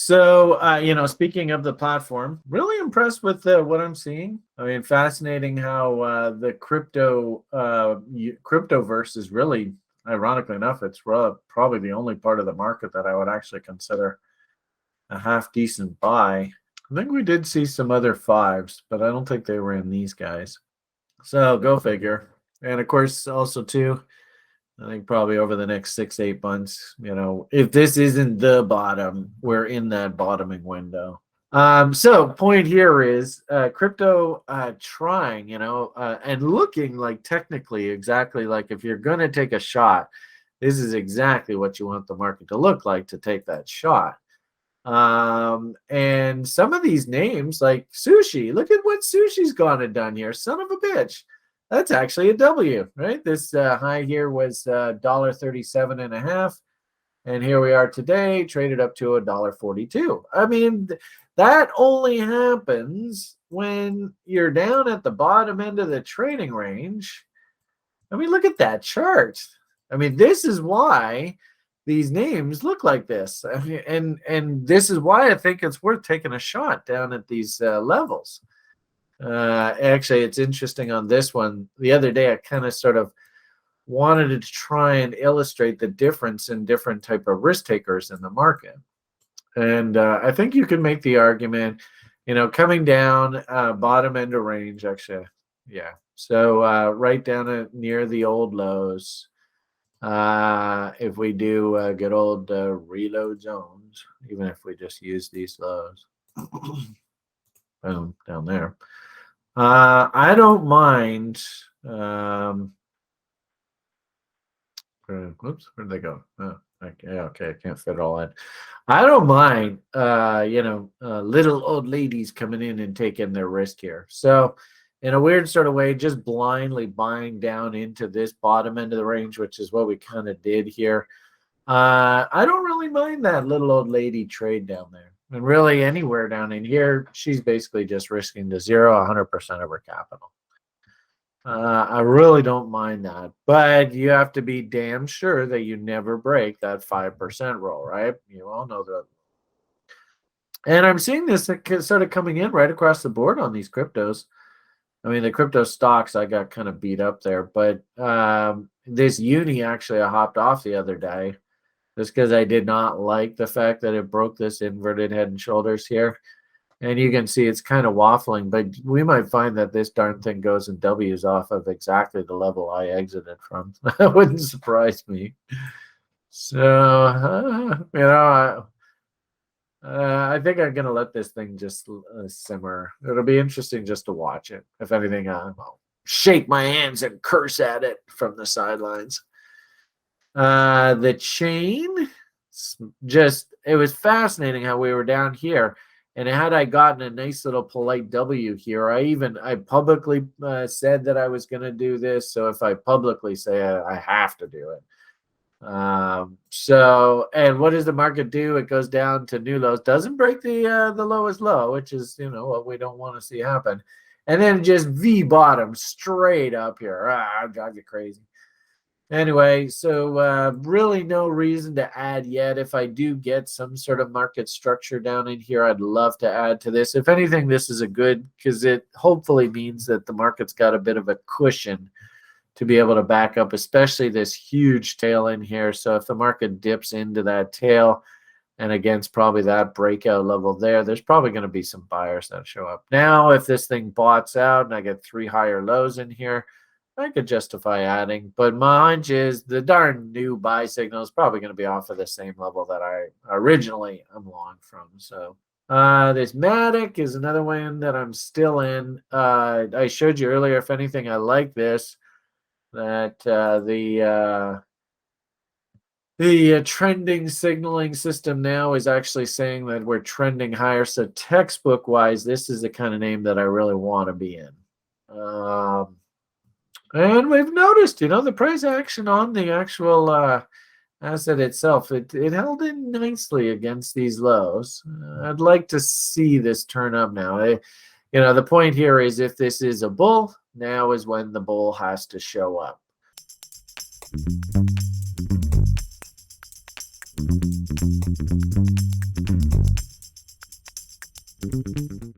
So, speaking of the platform, really impressed with what I'm seeing. I mean, fascinating how the cryptoverse is really, ironically enough, it's probably the only part of the market that I would actually consider a half decent buy. I think we did see some other fives, but I don't think they were in these guys. So go figure. And of course, also too, I think probably over the next 6, 8 months, if this isn't the bottom, we're in that bottoming window. So point here is crypto trying, and looking like technically exactly like if you're going to take a shot, this is exactly what you want the market to look like to take that shot. And some of these names like sushi, look at what sushi's gone and done here. Son of a bitch. That's actually a W, right? This high here was $1.37.5. And here we are today, traded up to $1.42. I mean, that only happens when you're down at the bottom end of the trading range. I mean, look at that chart. I mean, this is why these names look like this. I mean, and this is why I think it's worth taking a shot down at these levels. Actually, it's interesting on this one. The other day, I kind of sort of wanted to try and illustrate the difference in different type of risk takers in the market. And I think you can make the argument, coming down bottom end of range, actually. Yeah. So right down at near the old lows. If we do good old reload zones, even if we just use these lows, boom, down there. I don't mind. Whoops, where'd they go? Oh, okay, I can't fit it all in. I don't mind, little old ladies coming in and taking their risk here. So, in a weird sort of way, just blindly buying down into this bottom end of the range, which is what we kind of did here. I don't really mind that little old lady trade down there. And really anywhere down in here, she's basically just risking to 100% of her capital. I really don't mind that, but you have to be damn sure that you never break that 5% roll, right? You all know that. And I'm seeing this sort of coming in right across the board on these cryptos. I mean, the crypto stocks, I got kind of beat up there, but this uni actually I hopped off the other day just because I did not like the fact that it broke this inverted head and shoulders here. And you can see it's kind of waffling, but we might find that this darn thing goes and W's off of exactly the level I exited from. That wouldn't surprise me. So, I think I'm going to let this thing just simmer. It'll be interesting just to watch it. If anything, I'll shake my hands and curse at it from the sidelines. The chain, it was fascinating how we were down here. And had I gotten a nice little polite W here, I publicly said that I was going to do this. So if I publicly say it, I have to do it. And what does the market do? It goes down to new lows, doesn't break the lowest low, which is, what we don't want to see happen. And then just V bottom straight up here. I drive you crazy. Anyway, so really no reason to add yet. If I do get some sort of market structure down in here, I'd love to add to this. If anything, this is a good, because it hopefully means that the market's got a bit of a cushion to be able to back up, especially this huge tail in here. So if the market dips into that tail and against probably that breakout level there, there's probably going to be some buyers that show up. Now, if this thing bots out and I get 3 higher lows in here, I could justify adding, but my hunch is the darn new buy signal is probably going to be off of the same level that I originally am long from. So this Matic is another one that I'm still in. I showed you earlier, if anything, I like this, that the trending signaling system now is actually saying that we're trending higher. So textbook wise, this is the kind of name that I really want to be in. And we've noticed, the price action on the actual asset itself, it held in nicely against these lows. I'd like to see this turn up now. The point here is if this is a bull, now is when the bull has to show up.